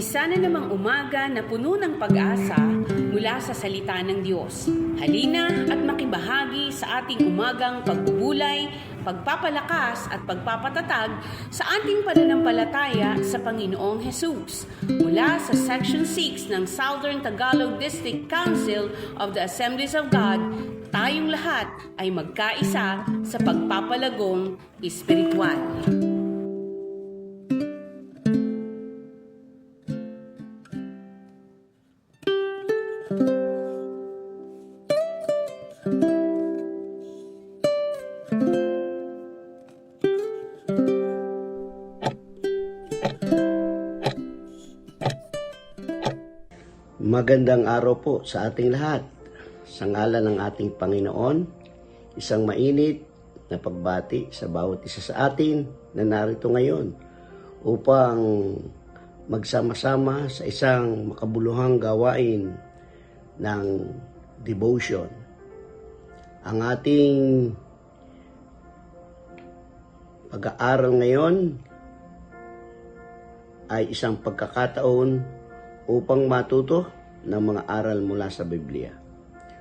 Isa na namang umaga na puno ng pag-asa mula sa salita ng Diyos. Halina at makibahagi sa ating umagang pagbubulay, pagpapalakas at pagpapatatag sa ating pananampalataya sa Panginoong Hesus. Mula sa Section 6 ng Southern Tagalog District Council of the Assemblies of God, tayong lahat ay magkaisa sa pagpapalagong espiritual. Magandang araw po sa ating lahat. Sa ngalan ng ating Panginoon, isang mainit na pagbati sa bawat isa sa atin na narito ngayon upang magsama-sama sa isang makabuluhang gawain ng devotion. Ang ating pag-aaral ngayon ay isang pagkakataon upang matuto ng mga aral mula sa Biblia.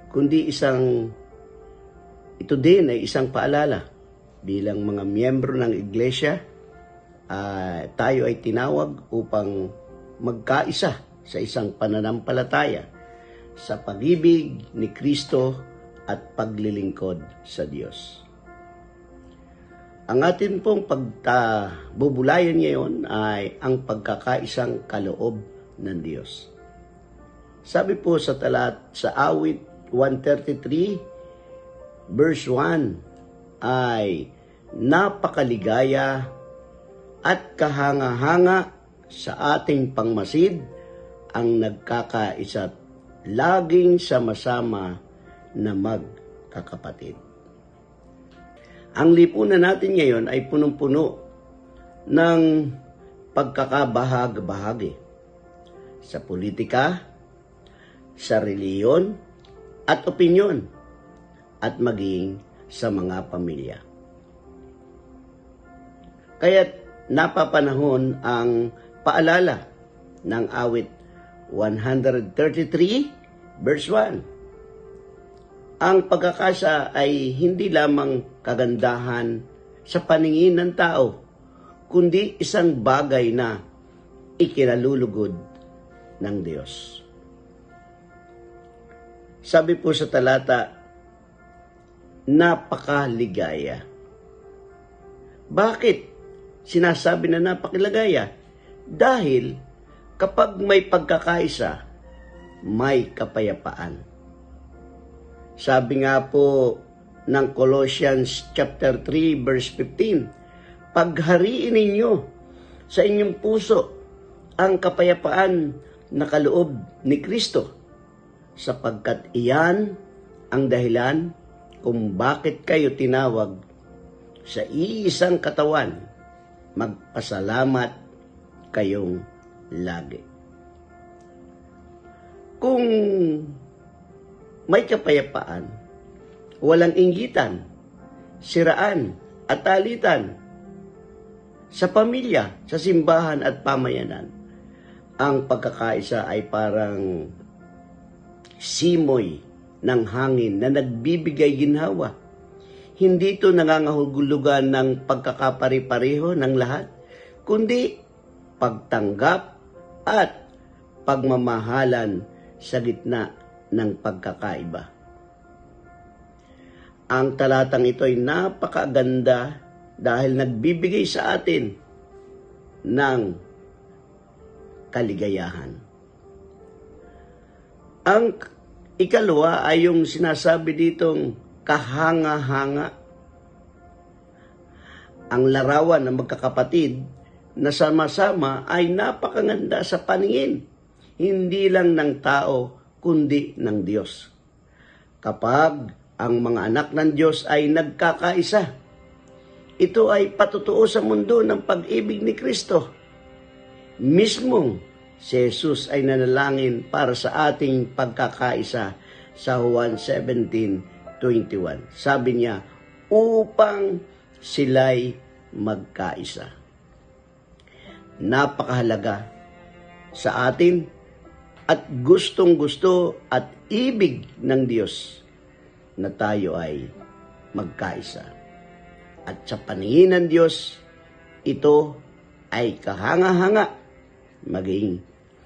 Kundi ito din ay isang paalala bilang mga miyembro ng iglesia, tayo ay tinawag upang magkaisa sa isang pananampalataya sa pag-ibig ni Kristo at paglilingkod sa Diyos. Ang atin pong pagbubulayan ngayon ay ang pagkakaisang kaloob ng Diyos. Sabi po sa awit 133 verse 1 ay napakaligaya at kahanga-hanga sa ating pangmasid ang nagkakaisa't laging sama-sama na magkakapatid. Ang lipunan natin ngayon ay punong-puno ng pagkakabahag-bahagi sa politika, sa reliyon at opinyon, at maging sa mga pamilya. Kaya't napapanahon ang paalala ng awit 133 verse 1. Ang pagkakasa ay hindi lamang kagandahan sa paningin ng tao, kundi isang bagay na ikinalulugod ng Diyos. Sabi po sa talata, napakaligaya. Bakit sinasabi na napakaligaya? Dahil kapag may pagkakaisa, may kapayapaan. Sabi nga po ng Colossians chapter 3 verse 15, paghariin ninyo sa inyong puso ang kapayapaan na kaloob ni Kristo, sapagkat iyan ang dahilan kung bakit kayo tinawag sa iisang katawan, magpasalamat kayong lagi. Kung may kapayapaan, walang inggitan, siraan at alitan sa pamilya, sa simbahan at pamayanan, ang pagkakaisa ay parang simoy ng hangin na nagbibigay ginhawa. Hindi ito nangangahulugan ng pagkakapare-pareho ng lahat, kundi pagtanggap at pagmamahalan sa gitna ng pagkakaiba. Ang talatang ito ay napakaganda dahil nagbibigay sa atin ng kaligayahan. Ang ikalawa ay yung sinasabi ditong kahanga-hanga. Ang larawan ng magkakapatid na sama-sama ay napakaganda sa paningin, hindi lang ng tao kundi ng Diyos. Kapag ang mga anak ng Diyos ay nagkakaisa, ito ay patutuo sa mundo ng pag-ibig ni Kristo. Mismong si Jesus ay nanalangin para sa ating pagkakaisa sa Juan 17:21. Sabi niya, upang sila'y magkaisa. Napakahalaga sa atin at gustong-gusto at ibig ng Diyos na tayo ay magkaisa. At sa paningin ng Diyos, ito ay kahanga-hanga maging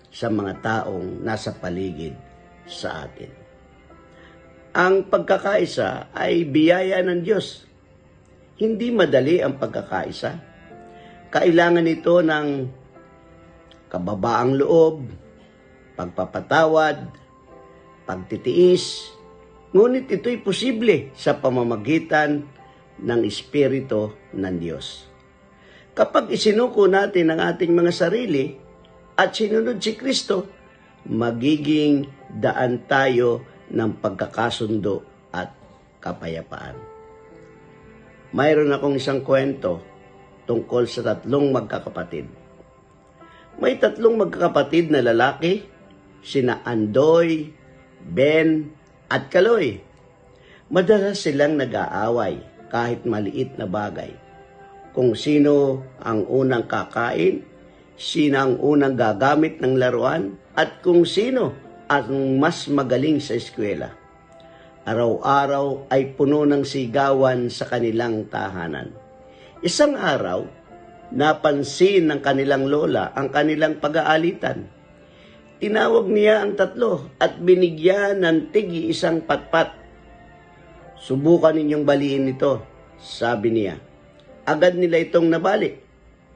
sa mga taong nasa paligid sa atin. Ang pagkakaisa ay biyaya ng Diyos. Hindi madali ang pagkakaisa. Kailangan ito ng kababaang loob, pagpapatawad, pagtitiis. Ngunit ito'y posible sa pamamagitan ng Espiritu ng Diyos. Kapag isinuko natin ang ating mga sarili at sinunod si Kristo, magiging daan tayo ng pagkakasundo at kapayapaan. Mayroon akong isang kwento tungkol sa 3 magkakapatid. May 3 magkakapatid na lalaki, sina Andoy, Ben, at Kaloy. Madalas silang nag-aaway kahit maliit na bagay. Kung sino ang unang kakain, sino ang unang gagamit ng laruan, at kung sino ang mas magaling sa eskwela. Araw-araw ay puno ng sigawan sa kanilang tahanan. Isang araw, napansin ng kanilang lola ang kanilang pag-aalitan. Tinawag niya ang 3 at binigyan ng tig-1 patpat. Subukan ninyong baliin ito, sabi niya. Agad nila itong nabali.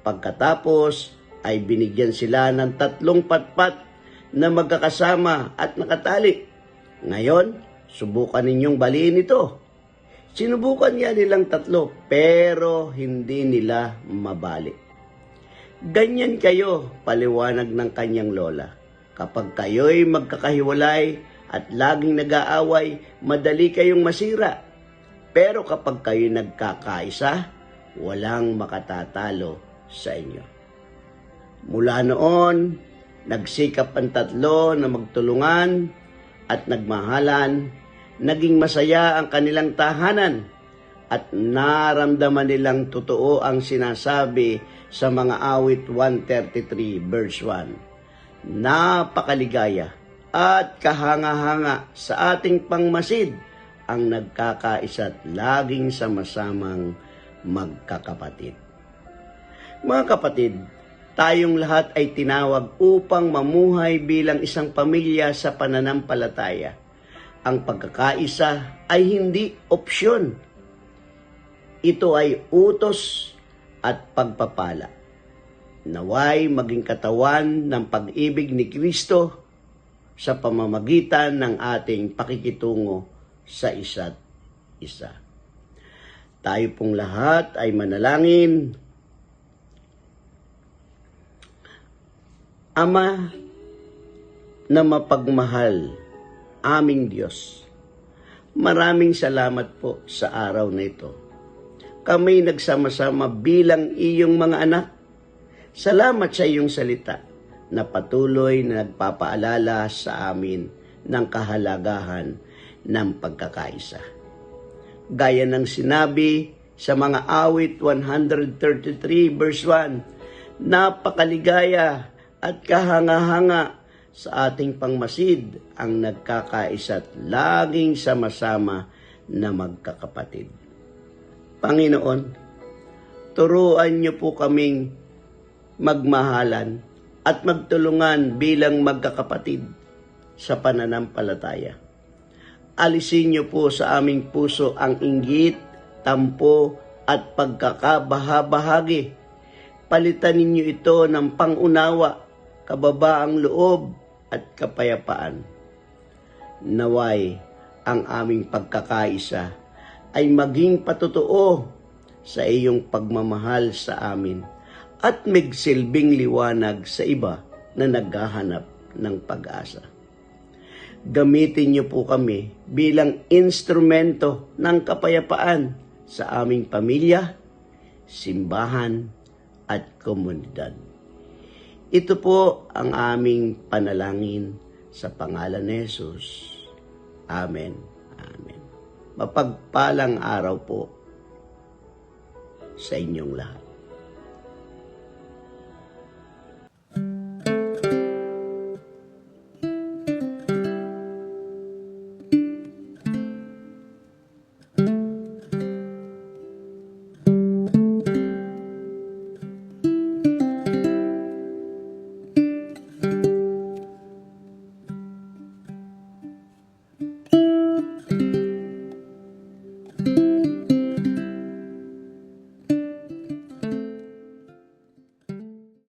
Pagkatapos ay binigyan sila ng 3 patpat na magkakasama at nakatali. Ngayon, subukan ninyong baliin ito. Sinubukan niya nilang 3 pero hindi nila mabali. Ganyan kayo, paliwanag ng kanyang lola. Kapag kayo'y magkakahiwalay at laging nag-aaway, madali kayong masira. Pero kapag kayo'y nagkakaisa, walang makatatalo sa inyo. Mula noon, nagsikap ang 3 na magtulungan at nagmahalan. Naging masaya ang kanilang tahanan at naramdaman nilang totoo ang sinasabi sa mga awit 133 verse 1. Napakaligaya at kahanga-hanga sa ating pangmasid ang nagkakaisa at laging sama-samang magkakapatid. Mga kapatid, tayong lahat ay tinawag upang mamuhay bilang isang pamilya sa pananampalataya. Ang pagkakaisa ay hindi opsyon. Ito ay utos at pagpapala. Naway maging katawan ng pag-ibig ni Kristo sa pamamagitan ng ating pakikitungo sa isa't isa. Tayo pong lahat ay manalangin. Ama na mapagmahal, aming Diyos, maraming salamat po sa araw na ito. Kami nagsama-sama bilang iyong mga anak. Salamat sa iyong salita na patuloy na nagpapaalala sa amin ng kahalagahan ng pagkakaisa. Gaya ng sinabi sa mga awit 133 verse 1, napakaligaya at kahanga-hanga sa ating pangmasid ang nagkakaisa at laging sama-sama na magkakapatid. Panginoon, turuan niyo po kaming magmahalan at magtulungan bilang magkakapatid sa pananampalataya. Alisin niyo po sa aming puso ang inggit, tampo at pagkakabahabahagi. Palitan ninyo ito ng pangunawa, kababaang loob at kapayapaan. Naway ang aming pagkakaisa ay maging patotoo sa iyong pagmamahal sa amin at magsilbing liwanag sa iba na naghahanap ng pag-asa. Gamitin niyo po kami bilang instrumento ng kapayapaan sa aming pamilya, simbahan at komunidad. Ito po ang aming panalangin sa pangalan ni Jesus. Amen. Amen. Mapagpalang araw po sa inyong lahat.